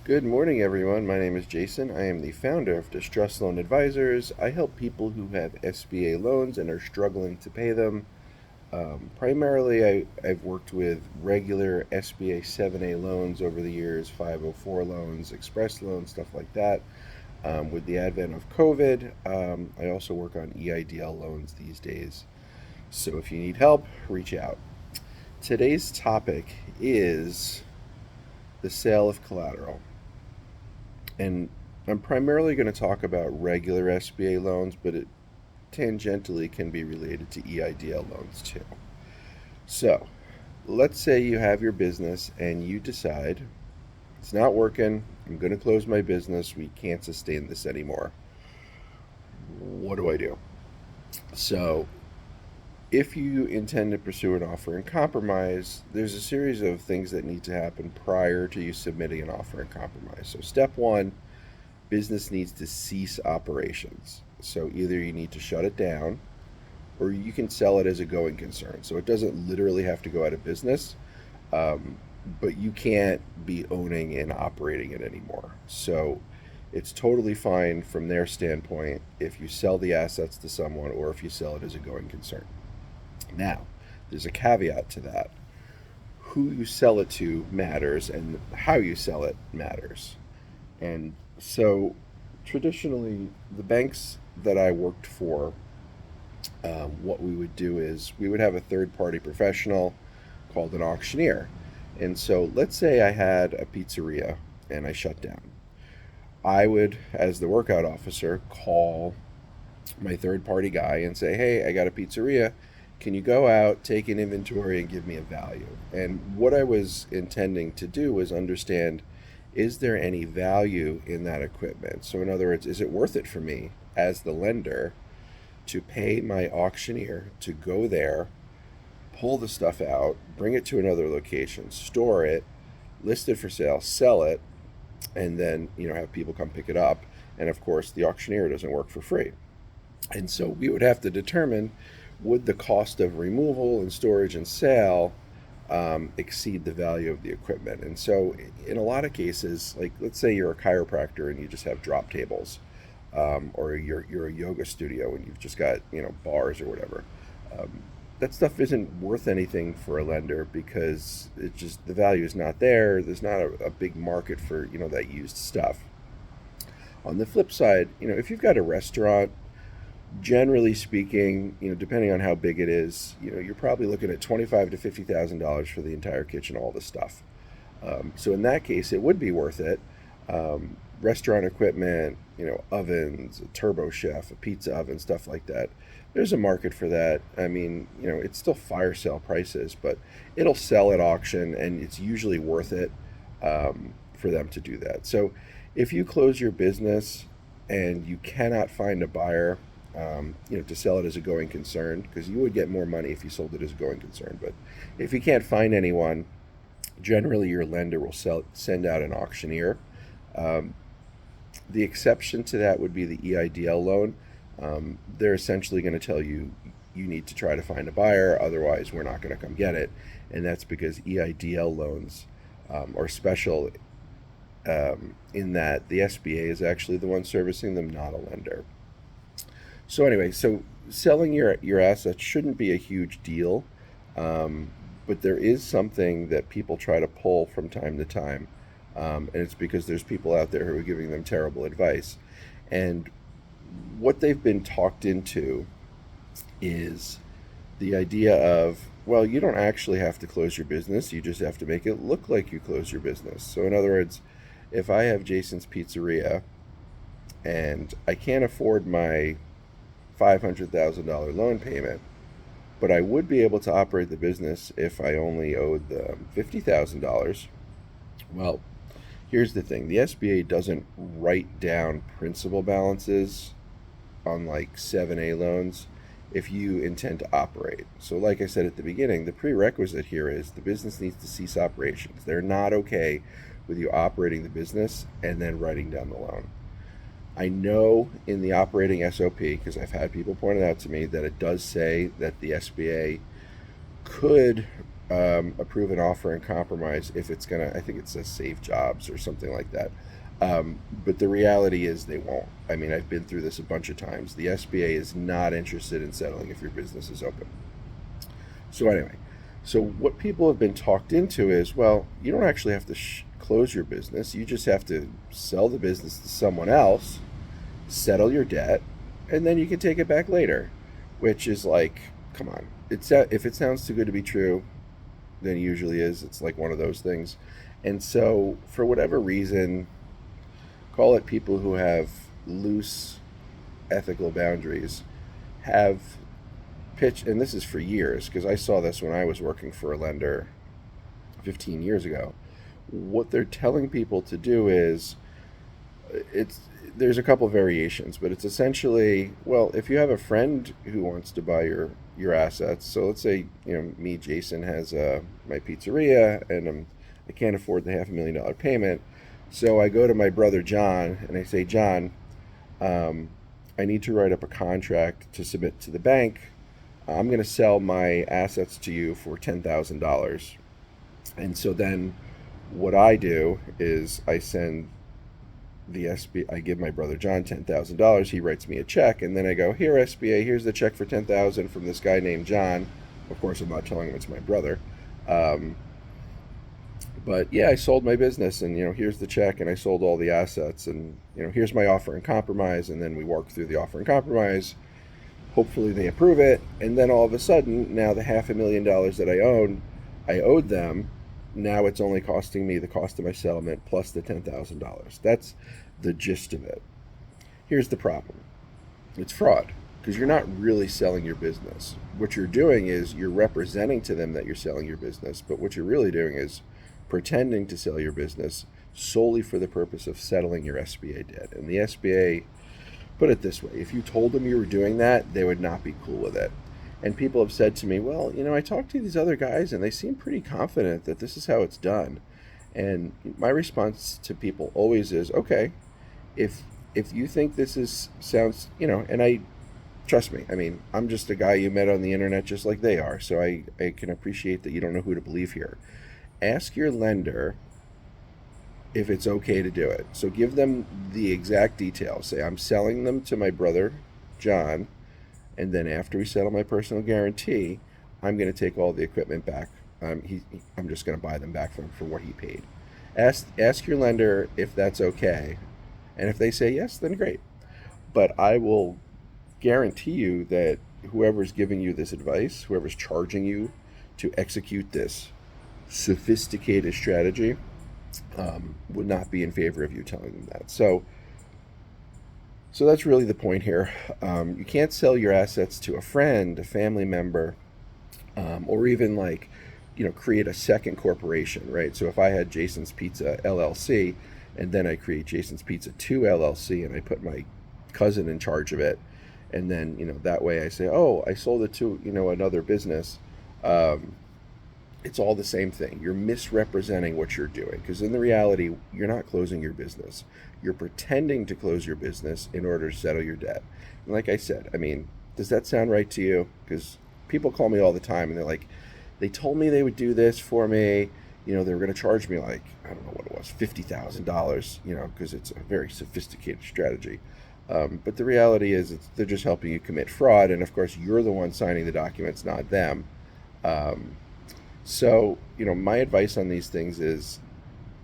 Good morning, everyone. My name is Jason. I am the founder of Distress Loan Advisors. I help people who have SBA loans and are struggling to pay them. Primarily, I've worked with regular SBA 7A loans over the years, 504 loans, express loans, stuff like that. With the advent of COVID, I also work on EIDL loans these days. So if you need help, reach out. Today's topic is the sale of collateral. And I'm primarily going to talk about regular SBA loans, but it tangentially can be related to EIDL loans too. So, let's say you have your business and you decide it's not working, I'm going to close my business, we can't sustain this anymore. What do I do? So, if you intend to pursue an offer in compromise, there's a series of things that need to happen prior to you submitting an offer in compromise. So, step one, business needs to cease operations. So either you need to shut it down or you can sell it as a going concern. So it doesn't literally have to go out of business, um, but you can't be owning and operating it anymore. So it's totally fine from their standpoint if you sell the assets to someone or if you sell it as a going concern. Now, there's a caveat to that. Who you sell it to matters and how you sell it matters. And so traditionally, the banks that I worked for, what we would do is we would have a third party professional called an auctioneer. And so let's say I had a pizzeria and I shut down. I would, as the workout officer, call my third party guy and say, hey, I got a pizzeria. Can you go out, take an inventory, and give me a value? And what I was intending to do was understand, is there any value in that equipment? So, in other words, is it worth it for me as the lender to pay my auctioneer to go there, pull the stuff out, bring it to another location, store it, list it for sale, sell it, and then have people come pick it up? And of course, the auctioneer doesn't work for free. And so we would have to determine, would the cost of removal and storage and sale exceed the value of the equipment? And so, in a lot of cases, like let's say you're a chiropractor and you just have drop tables, or you're a yoga studio and you've just got bars or whatever. That stuff isn't worth anything for a lender because it's just the value is not there. There's not a big market for that used stuff. On the flip side, if you've got a restaurant, generally speaking, depending on how big it is, you're probably looking at $25 to $50,000 for the entire kitchen, all the stuff. So in that case, it would be worth it. Restaurant equipment, ovens, a turbo chef, a pizza oven, stuff like that. There's a market for that. I mean, it's still fire sale prices, but it'll sell at auction, and it's usually worth it for them to do that. So if you close your business and you cannot find a buyer, to sell it as a going concern, because you would get more money if you sold it as a going concern. But if you can't find anyone, generally your lender will send out an auctioneer. Um, the exception to that would be the EIDL loan. They're essentially going to tell you you need to try to find a buyer, otherwise we're not going to come get it. And that's because EIDL loans are special in that the SBA is actually the one servicing them, not a lender. So anyway, so selling your assets shouldn't be a huge deal, um, but there is something that people try to pull from time to time, and it's because there's people out there who are giving them terrible advice, and what they've been talked into is the idea of, well, you don't actually have to close your business, you just have to make it look like you close your business. So in other words, if I have Jason's Pizzeria and I can't afford my $500,000 loan payment, but I would be able to operate the business if I only owed them $50,000. Well, here's the thing, the SBA doesn't write down principal balances on like 7A loans if you intend to operate. So, like I said at the beginning, the prerequisite here is the business needs to cease operations. They're not okay with you operating the business and then writing down the loan. I know in the operating SOP, because I've had people point it out to me, that it does say that the SBA could approve an offer and compromise if it's gonna. I think it says save jobs or something like that. But the reality is they won't. I mean, I've been through this a bunch of times. The SBA is not interested in settling if your business is open. So anyway, so what people have been talked into is, well, you don't actually have to close your business. You just have to sell the business to someone else, settle your debt, and then you can take it back later. Which is like, come on. If it sounds too good to be true, then it usually is. It's like one of those things. And so, for whatever reason, call it people who have loose ethical boundaries, have pitched, and this is for years, because I saw this when I was working for a lender 15 years ago. What they're telling people to do is, it's there's a couple of variations, but it's essentially, well, if you have a friend who wants to buy your assets, so let's say, me, Jason, has my pizzeria, and I can't afford the $500,000 payment, so I go to my brother John and I say, John, I need to write up a contract to submit to the bank. I'm going to sell my assets to you for $10,000. And so then what I do is I send the SBA, I give my brother John $10,000. He writes me a check, and then I go, here, SBA, here's the check for $10,000 from this guy named John. Of course, I'm not telling him it's my brother. Um, but yeah, I sold my business, and here's the check, and I sold all the assets, and here's my offer and compromise, and then we work through the offer and compromise. Hopefully, they approve it, and then all of a sudden, now the $500,000 that I owed them. Now it's only costing me the cost of my settlement plus the $10,000. That's the gist of it. Here's the problem: it's fraud, because you're not really selling your business. What you're doing is you're representing to them that you're selling your business, but what you're really doing is pretending to sell your business solely for the purpose of settling your SBA debt. And the SBA, put it this way, if you told them you were doing that, they would not be cool with it. And people have said to me, well, I talked to these other guys and they seem pretty confident that this is how it's done. And my response to people always is, okay, if you think this sounds, and I trust me, I mean, I'm just a guy you met on the internet just like they are. So I can appreciate that you don't know who to believe here. Ask your lender if it's okay to do it. So give them the exact details. Say, I'm selling them to my brother, John, and then after we settle my personal guarantee, I'm going to take all the equipment back. I'm just going to buy them back from for what he paid. Ask your lender if that's okay, and if they say yes, then great. But I will guarantee you that whoever's giving you this advice, whoever's charging you to execute this sophisticated strategy, would not be in favor of you telling them that. So that's really the point here. You can't sell your assets to a friend, a family member, or even create a second corporation, right? So if I had Jason's Pizza LLC, and then I create Jason's Pizza 2 LLC, and I put my cousin in charge of it, and then that way I say, oh, I sold it to another business. It's all the same thing. You're misrepresenting what you're doing, because in the reality, you're not closing your business. You're pretending to close your business in order to settle your debt. And like I said, I mean, does that sound right to you? Because people call me all the time and they're like, they told me they would do this for me. They were going to charge me I don't know what it was, $50,000, because it's a very sophisticated strategy. But the reality is they're just helping you commit fraud. And of course, you're the one signing the documents, not them. So, my advice on these things is,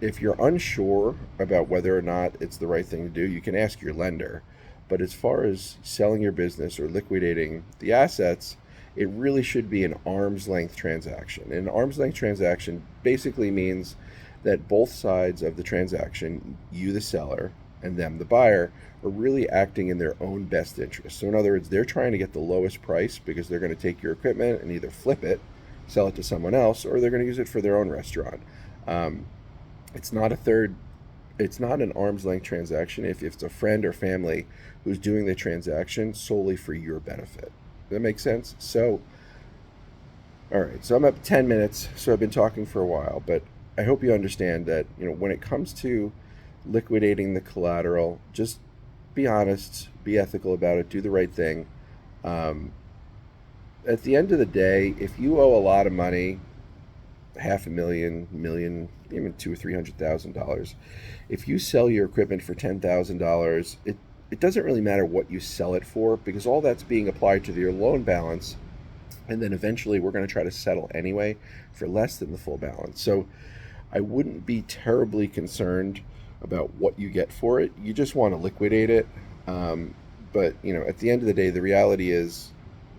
if you're unsure about whether or not it's the right thing to do, you can ask your lender. But as far as selling your business or liquidating the assets, it really should be an arm's length transaction. An arm's length transaction basically means that both sides of the transaction, you the seller and them the buyer, are really acting in their own best interest. So in other words, they're trying to get the lowest price because they're going to take your equipment and either flip it, sell it to someone else, or they're going to use it for their own restaurant. It's not an arm's length transaction if it's a friend or family who's doing the transaction solely for your benefit. Does that make sense? So, all right, so I'm up 10 minutes, so I've been talking for a while, but I hope you understand that, when it comes to liquidating the collateral, just be honest, be ethical about it, do the right thing. At the end of the day, if you owe a lot of money, half a million, million, even two or $300,000. If you sell your equipment for $10,000, it doesn't really matter what you sell it for because all that's being applied to your loan balance, and then eventually we're going to try to settle anyway for less than the full balance. So I wouldn't be terribly concerned about what you get for it. You just want to liquidate it. But at the end of the day, the reality is,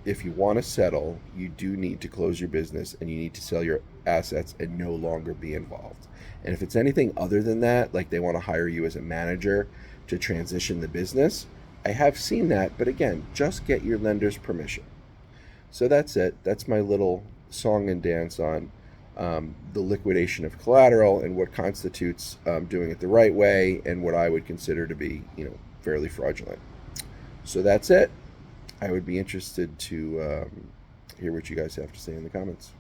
if you want to settle, you do need to close your business and you need to sell your assets and no longer be involved. And if it's anything other than that, like they want to hire you as a manager to transition the business, I have seen that. But again, just get your lender's permission. So that's it. That's my little song and dance on the liquidation of collateral and what constitutes doing it the right way and what I would consider to be, fairly fraudulent. So that's it. I would be interested to hear what you guys have to say in the comments.